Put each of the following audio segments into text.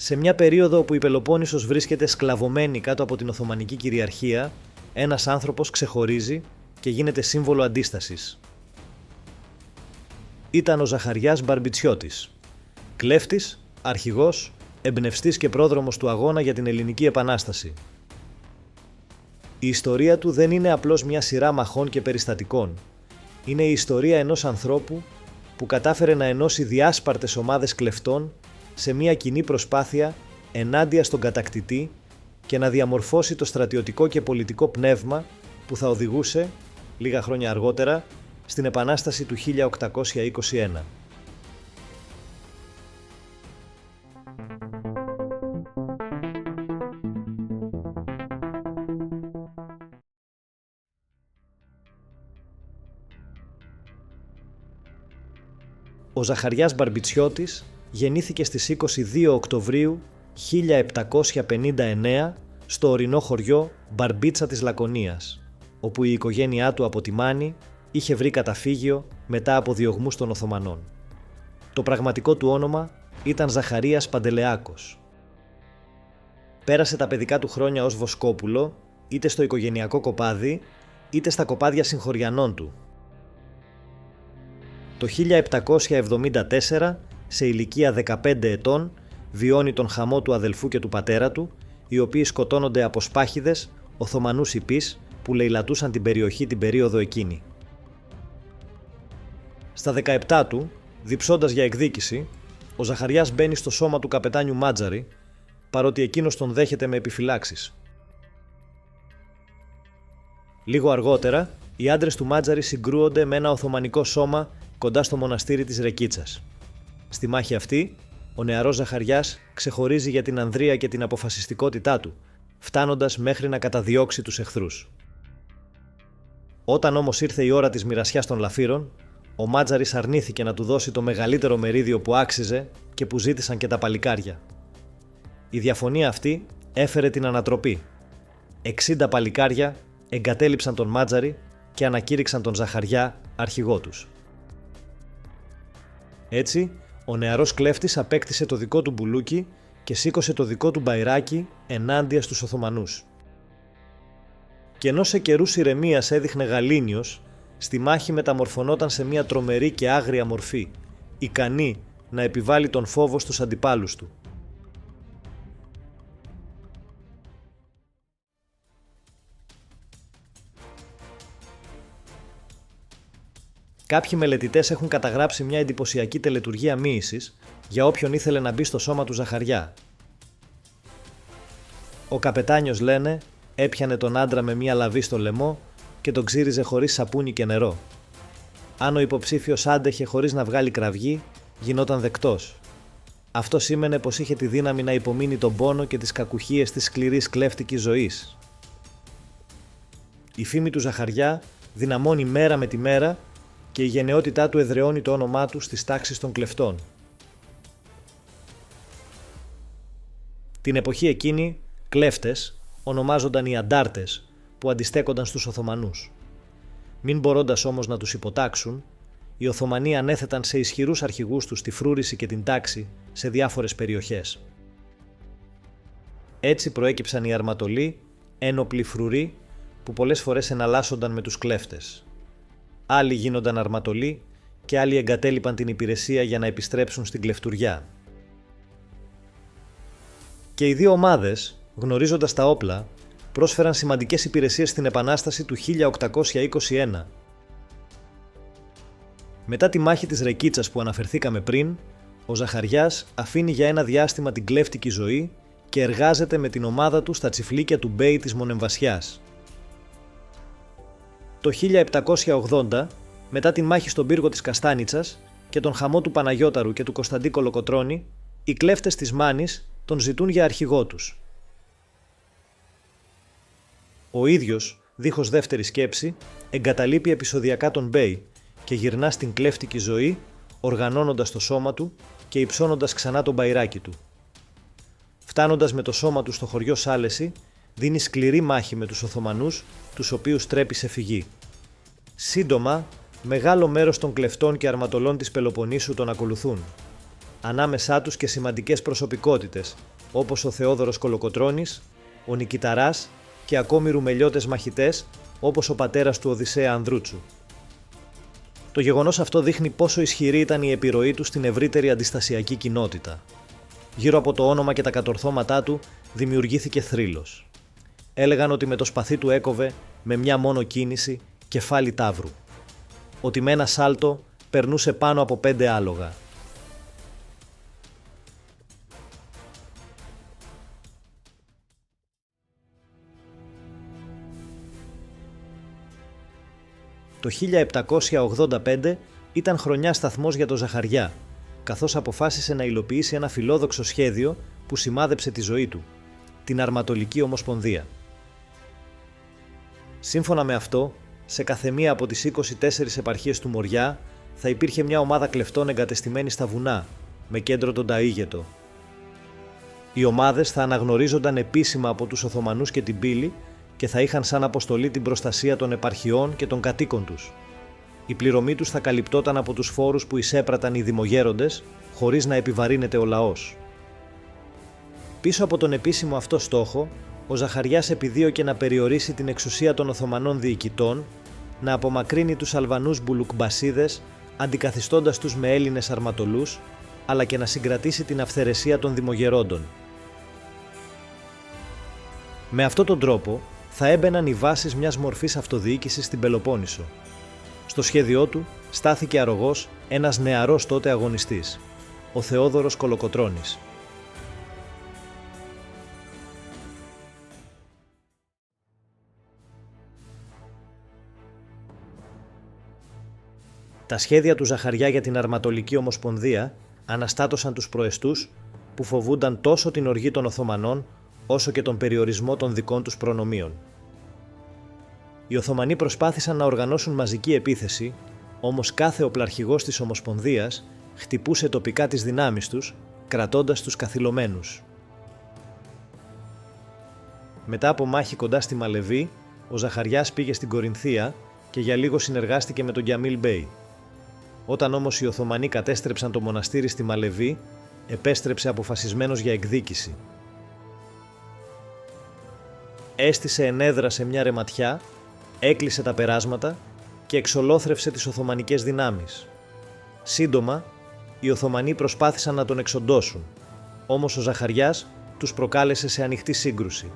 Σε μια περίοδο όπου η Πελοπόννησος βρίσκεται σκλαβωμένη κάτω από την Οθωμανική κυριαρχία, ένας άνθρωπος ξεχωρίζει και γίνεται σύμβολο αντίστασης. Ήταν ο Ζαχαριάς Μπαρμπιτσιώτης, κλέφτης, αρχηγός, εμπνευστής και πρόδρομος του αγώνα για την Ελληνική Επανάσταση. Η ιστορία του δεν είναι απλώς μια σειρά μαχών και περιστατικών. Είναι η ιστορία ενός ανθρώπου που κατάφερε να ενώσει διάσπαρτες ομάδες κλεφτών σε μια κοινή προσπάθεια ενάντια στον κατακτητή και να διαμορφώσει το στρατιωτικό και πολιτικό πνεύμα που θα οδηγούσε, λίγα χρόνια αργότερα, στην Επανάσταση του 1821. Ο Ζαχαριάς Μπαρμπιτσιώτης γεννήθηκε στις 22 Οκτωβρίου 1759 στο ορεινό χωριό Μπαρμπίτσα της Λακωνίας, όπου η οικογένειά του από τη Μάνη είχε βρει καταφύγιο μετά από διωγμούς των Οθωμανών. Το πραγματικό του όνομα ήταν Ζαχαρίας Παντελεάκος. Πέρασε τα παιδικά του χρόνια ως βοσκόπουλο, είτε στο οικογενειακό κοπάδι, είτε στα κοπάδια συγχωριανών του. Το 1774, σε ηλικία 15 ετών, βιώνει τον χαμό του αδελφού και του πατέρα του, οι οποίοι σκοτώνονται από σπάχιδες Οθωμανούς ιππείς που λεηλατούσαν την περιοχή την περίοδο εκείνη. Στα 17 του, διψώντας για εκδίκηση, ο Ζαχαριάς μπαίνει στο σώμα του καπετάνιου Μάτζαρη, παρότι εκείνος τον δέχεται με επιφυλάξεις. Λίγο αργότερα, οι άντρες του Μάτζαρη συγκρούονται με ένα Οθωμανικό σώμα κοντά στο μοναστήρι της Ρεκίτσας. Στη μάχη αυτή, ο νεαρός Ζαχαριάς ξεχωρίζει για την ανδρεία και την αποφασιστικότητά του, φτάνοντας μέχρι να καταδιώξει τους εχθρούς. Όταν όμως ήρθε η ώρα της μοιρασιάς των λαφύρων, ο Μάτζαρης αρνήθηκε να του δώσει το μεγαλύτερο μερίδιο που άξιζε και που ζήτησαν και τα παλικάρια. Η διαφωνία αυτή έφερε την ανατροπή. 60 παλικάρια εγκατέλειψαν τον Μάτζαρη και ανακήρυξαν τον Ζαχαριά αρχηγό τους. Έτσι, ο νεαρός κλέφτης απέκτησε το δικό του μπουλούκι και σήκωσε το δικό του μπαϊράκι ενάντια στους Οθωμανούς. Και ενώ σε καιρούς ηρεμίας έδειχνε γαλήνιος, στη μάχη μεταμορφωνόταν σε μια τρομερή και άγρια μορφή, ικανή να επιβάλλει τον φόβο στους αντιπάλους του. Κάποιοι μελετητές έχουν καταγράψει μια εντυπωσιακή τελετουργία μοίησης για όποιον ήθελε να μπει στο σώμα του Ζαχαριά. Ο καπετάνιος, λένε, έπιανε τον άντρα με μια λαβή στο λαιμό και τον ξύριζε χωρίς σαπούνι και νερό. Αν ο υποψήφιος άντεχε χωρίς να βγάλει κραυγή, γινόταν δεκτός. Αυτό σήμαινε πως είχε τη δύναμη να υπομείνει τον πόνο και τις κακουχίες της σκληρής κλέφτικης ζωής. Η φήμη του Ζαχαριά δυναμώνει μέρα με τη μέρα και η γενναιότητά του εδραιώνει το όνομά του στις τάξεις των κλεφτών. Την εποχή εκείνη, κλέφτες ονομάζονταν οι αντάρτες που αντιστέκονταν στους Οθωμανούς. Μην μπορώντας όμως να τους υποτάξουν, οι Οθωμανοί ανέθεταν σε ισχυρούς αρχηγούς τους τη φρούρηση και την τάξη σε διάφορες περιοχές. Έτσι προέκυψαν οι αρματολοί, ένοπλοι φρουροί που πολλές φορές εναλλάσσονταν με τους κλέφτες. Άλλοι γίνονταν αρματολοί και άλλοι εγκατέλειπαν την υπηρεσία για να επιστρέψουν στην κλεφτουριά. Και οι δύο ομάδες, γνωρίζοντας τα όπλα, πρόσφεραν σημαντικές υπηρεσίες στην Επανάσταση του 1821. Μετά τη μάχη της Ρεκίτσας που αναφερθήκαμε πριν, ο Ζαχαριάς αφήνει για ένα διάστημα την κλέφτικη ζωή και εργάζεται με την ομάδα του στα τσιφλίκια του Μπέι της Μονεμβασιάς. Το 1780, μετά τη μάχη στον πύργο της Καστάνιτσας και τον χαμό του Παναγιώταρου και του Κωνσταντί Κολοκοτρώνη, οι κλέφτες της Μάνης τον ζητούν για αρχηγό τους. Ο ίδιος, δίχως δεύτερη σκέψη, εγκαταλείπει επεισοδιακά τον Μπέι και γυρνά στην κλέφτικη ζωή, οργανώνοντας το σώμα του και υψώνοντας ξανά τον μπαϊράκι του. Φτάνοντας με το σώμα του στο χωριό Σάλεση, δίνει σκληρή μάχη με τους Οθωμανούς, τους οποίους τρέπει σε φυγή. Σύντομα, μεγάλο μέρος των κλεφτών και αρματολών της Πελοποννήσου τον ακολουθούν. ανάμεσά τους και σημαντικές προσωπικότητες, όπως ο Θεόδωρος Κολοκοτρώνης, ο Νικηταράς και ακόμη ρουμελιώτες μαχητές, όπως ο πατέρας του Οδυσσέα Ανδρούτσου. Το γεγονός αυτό δείχνει πόσο ισχυρή ήταν η επιρροή του στην ευρύτερη αντιστασιακή κοινότητα. Γύρω από το όνομα και τα κατορθώματά του δημιουργήθηκε θρύλος. Έλεγαν ότι με το σπαθί του έκοβε με μια μόνο κίνηση κεφάλι ταύρου. Ότι με ένα σάλτο περνούσε πάνω από 5 άλογα. Το 1785 ήταν χρονιά σταθμός για τον Ζαχαριά, καθώς αποφάσισε να υλοποιήσει ένα φιλόδοξο σχέδιο που σημάδεψε τη ζωή του, την Αρματολική Ομοσπονδία. Σύμφωνα με αυτό, σε καθεμία από τις 24 επαρχίες του Μοριά θα υπήρχε μια ομάδα κλεφτών εγκατεστημένη στα βουνά, με κέντρο τον Ταΐγετο. Οι ομάδες θα αναγνωρίζονταν επίσημα από τους Οθωμανούς και την πύλη και θα είχαν σαν αποστολή την προστασία των επαρχιών και των κατοίκων τους. Η πληρωμή τους θα καλυπτόταν από τους φόρους που εισέπραταν οι δημογέροντες, χωρίς να επιβαρύνεται ο λαός. Πίσω από τον επίσημο αυτό στόχο, ο Ζαχαριάς επιδίωκε να περιορίσει την εξουσία των Οθωμανών διοικητών, να απομακρύνει τους Αλβανούς μπουλουκμπασίδες, αντικαθιστώντας τους με Έλληνες αρματολούς, αλλά και να συγκρατήσει την αυθαιρεσία των δημογερόντων. Με αυτόν τον τρόπο θα έμπαιναν οι βάσεις μιας μορφής αυτοδιοίκησης στην Πελοπόννησο. Στο σχέδιό του στάθηκε αρρωγός ένας νεαρός τότε αγωνιστής, ο Θεόδωρος Κολοκοτρώνης. Τα σχέδια του Ζαχαριά για την Αρματολική Ομοσπονδία αναστάτωσαν τους προεστούς που φοβούνταν τόσο την οργή των Οθωμανών όσο και τον περιορισμό των δικών τους προνομίων. Οι Οθωμανοί προσπάθησαν να οργανώσουν μαζική επίθεση, όμως κάθε οπλαρχηγός της Ομοσπονδίας χτυπούσε τοπικά τις δυνάμεις τους, κρατώντας τους καθυλωμένους. Μετά από μάχη κοντά στη Μαλεβή, ο Ζαχαριάς πήγε στην Κορινθία και για λίγο συνεργάστηκε με τον Γκιαμίλ Μπέι. Όταν όμως οι Οθωμανοί κατέστρεψαν το μοναστήρι στη Μαλεβή, επέστρεψε αποφασισμένος για εκδίκηση. Έστησε ενέδρα σε μια ρεματιά, έκλεισε τα περάσματα και εξολόθρευσε τις Οθωμανικές δυνάμεις. Σύντομα, οι Οθωμανοί προσπάθησαν να τον εξοντώσουν, όμως ο Ζαχαριάς τους προκάλεσε σε ανοιχτή σύγκρουση.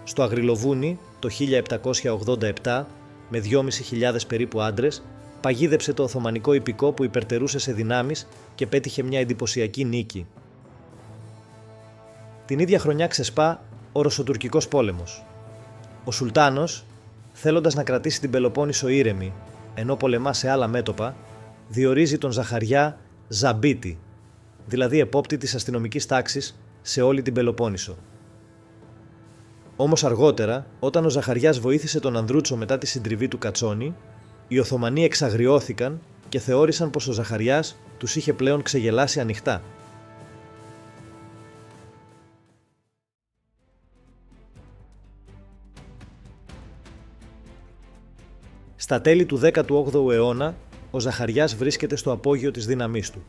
Στο Αγριλοβούνι, το 1787, με 2.500 περίπου άντρες, παγίδεψε το Οθωμανικό ιππικό που υπερτερούσε σε δυνάμεις και πέτυχε μια εντυπωσιακή νίκη. Την ίδια χρονιά ξεσπά ο Ρωσοτουρκικός πόλεμος. Ο Σουλτάνος, θέλοντας να κρατήσει την Πελοπόννησο ήρεμη, ενώ πολεμά σε άλλα μέτωπα, διορίζει τον Ζαχαριά Ζαμπίτη, δηλαδή επόπτη της αστυνομικής τάξης σε όλη την Πελοπόννησο. Όμως αργότερα, όταν ο Ζαχαριάς βοήθησε τον Ανδρούτσο μετά τη συντριβή του Κατσόνη, οι Οθωμανοί εξαγριώθηκαν και θεώρησαν πως ο Ζαχαριάς τους είχε πλέον ξεγελάσει ανοιχτά. Στα τέλη του 18ου αιώνα, ο Ζαχαριάς βρίσκεται στο απόγειο της δύναμής του.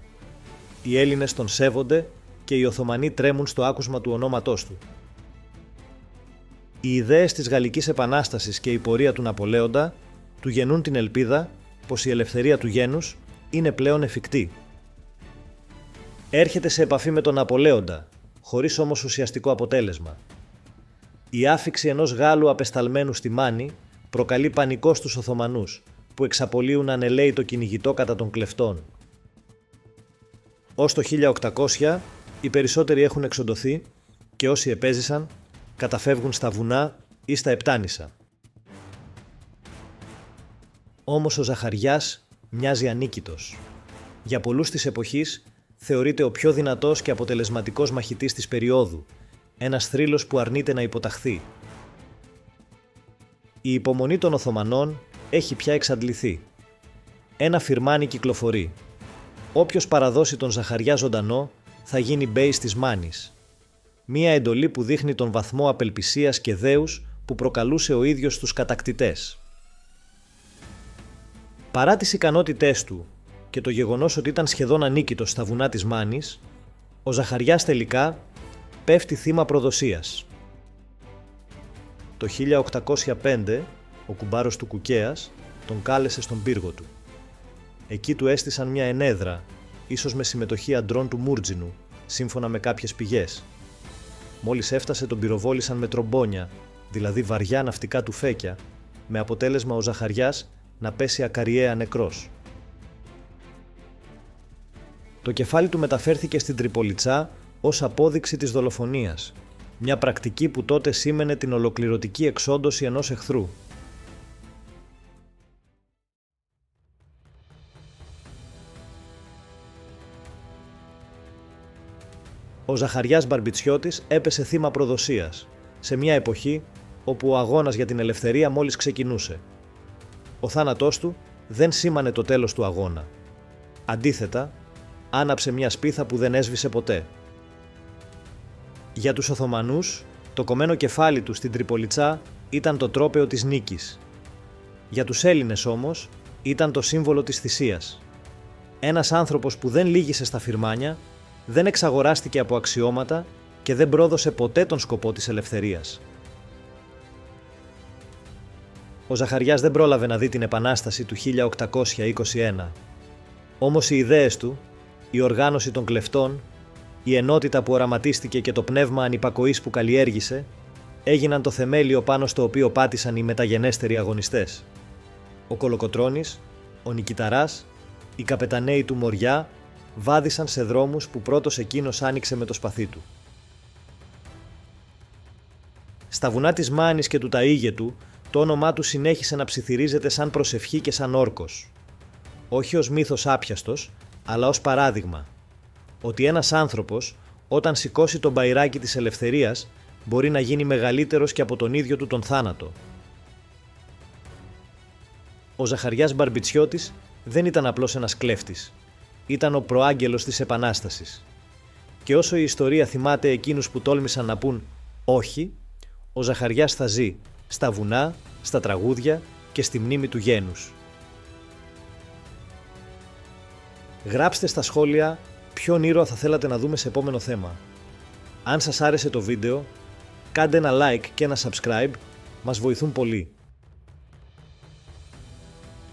Οι Έλληνες τον σέβονται και οι Οθωμανοί τρέμουν στο άκουσμα του ονόματός του. Οι ιδέες της Γαλλικής Επανάστασης και η πορεία του Ναπολέοντα του γεννούν την ελπίδα πως η ελευθερία του γένους είναι πλέον εφικτή. Έρχεται σε επαφή με τον Ναπολέοντα, χωρίς όμως ουσιαστικό αποτέλεσμα. Η άφιξη ενός Γάλλου απεσταλμένου στη Μάνη προκαλεί πανικό στους Οθωμανούς, που εξαπολύουν ανελαίητο κυνηγητό κατά των κλεφτών. Ως το 1800, οι περισσότεροι έχουν εξοντωθεί και όσοι επέζησαν καταφεύγουν στα βουνά ή στα Επτάνησα. Όμως ο Ζαχαριάς μοιάζει ανίκητος. Για πολλούς της εποχής θεωρείται ο πιο δυνατός και αποτελεσματικός μαχητής της περίοδου, ένας θρύλος που αρνείται να υποταχθεί. Η υπομονή των Οθωμανών έχει πια εξαντληθεί. Ένα φιρμάνι κυκλοφορεί. Όποιος παραδώσει τον Ζαχαριά ζωντανό θα γίνει μπέης της Μάνης. Μία εντολή που δείχνει τον βαθμό απελπισίας και δέους που προκαλούσε ο ίδιος στους κατακτητές. Παρά τις ικανότητές του, και το γεγονός ότι ήταν σχεδόν ανίκητος στα βουνά της Μάνης, ο Ζαχαριάς τελικά πέφτει θύμα προδοσίας. Το 1805 ο κουμπάρος του Κουκαίας τον κάλεσε στον πύργο του. Εκεί του έστησαν μια ενέδρα, ίσως με συμμετοχή αντρών του Μούρτζινου, σύμφωνα με κάποιες πηγές. Μόλις έφτασε τον πυροβόλησαν με τρομπόνια, δηλαδή βαριά ναυτικά τουφέκια, με αποτέλεσμα ο Ζαχαριάς να πέσει ακαριέα νεκρός. Το κεφάλι του μεταφέρθηκε στην Τριπολιτσά ως απόδειξη της δολοφονίας, μια πρακτική που τότε σήμαινε την ολοκληρωτική εξόντωση ενός εχθρού. Ο Ζαχαριάς Μπαρμπιτσιώτης έπεσε θύμα προδοσίας, σε μια εποχή όπου ο αγώνας για την ελευθερία μόλις ξεκινούσε. Ο θάνατός του δεν σήμανε το τέλος του αγώνα. Αντίθετα, άναψε μια σπίθα που δεν έσβησε ποτέ. Για τους Οθωμανούς, το κομμένο κεφάλι του στην Τριπολιτσά ήταν το τρόπαιο της νίκης. Για τους Έλληνες όμως, ήταν το σύμβολο της θυσίας. Ένας άνθρωπος που δεν λύγησε στα φυρμάνια, δεν εξαγοράστηκε από αξιώματα και δεν πρόδωσε ποτέ τον σκοπό της ελευθερίας. Ο Ζαχαριάς δεν πρόλαβε να δει την Επανάσταση του 1821. Όμως οι ιδέες του, η οργάνωση των κλεφτών, η ενότητα που οραματίστηκε και το πνεύμα ανυπακοής που καλλιέργησε, έγιναν το θεμέλιο πάνω στο οποίο πάτησαν οι μεταγενέστεροι αγωνιστές. Ο Κολοκοτρώνης, ο Νικηταράς, οι καπεταναίοι του Μοριά βάδισαν σε δρόμους που πρώτος εκείνος άνοιξε με το σπαθί του. Στα βουνά της Μάνης και του Ταΐγετου, το όνομά του συνέχισε να ψιθυρίζεται σαν προσευχή και σαν όρκος. Όχι ως μύθος άπιαστος, αλλά ως παράδειγμα. Ότι ένας άνθρωπος, όταν σηκώσει τον μπαϊράκι της ελευθερίας, μπορεί να γίνει μεγαλύτερος και από τον ίδιο του τον θάνατο. Ο Ζαχαριάς Μπαρμπιτσιώτης δεν ήταν απλώς ένας κλέφτης. Ήταν ο προάγγελος της Επανάστασης. Και όσο η ιστορία θυμάται εκείνους που τόλμησαν να πούν «όχι», ο Ζαχαριάς θα ζει στα βουνά, στα τραγούδια και στη μνήμη του γένους. Γράψτε στα σχόλια ποιον ήρωα θα θέλατε να δούμε σε επόμενο θέμα. Αν σας άρεσε το βίντεο, κάντε ένα like και ένα subscribe, μας βοηθούν πολύ.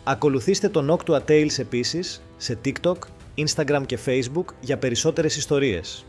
Ακολουθήστε το Noctua Tales επίσης σε TikTok, Instagram και Facebook για περισσότερες ιστορίες.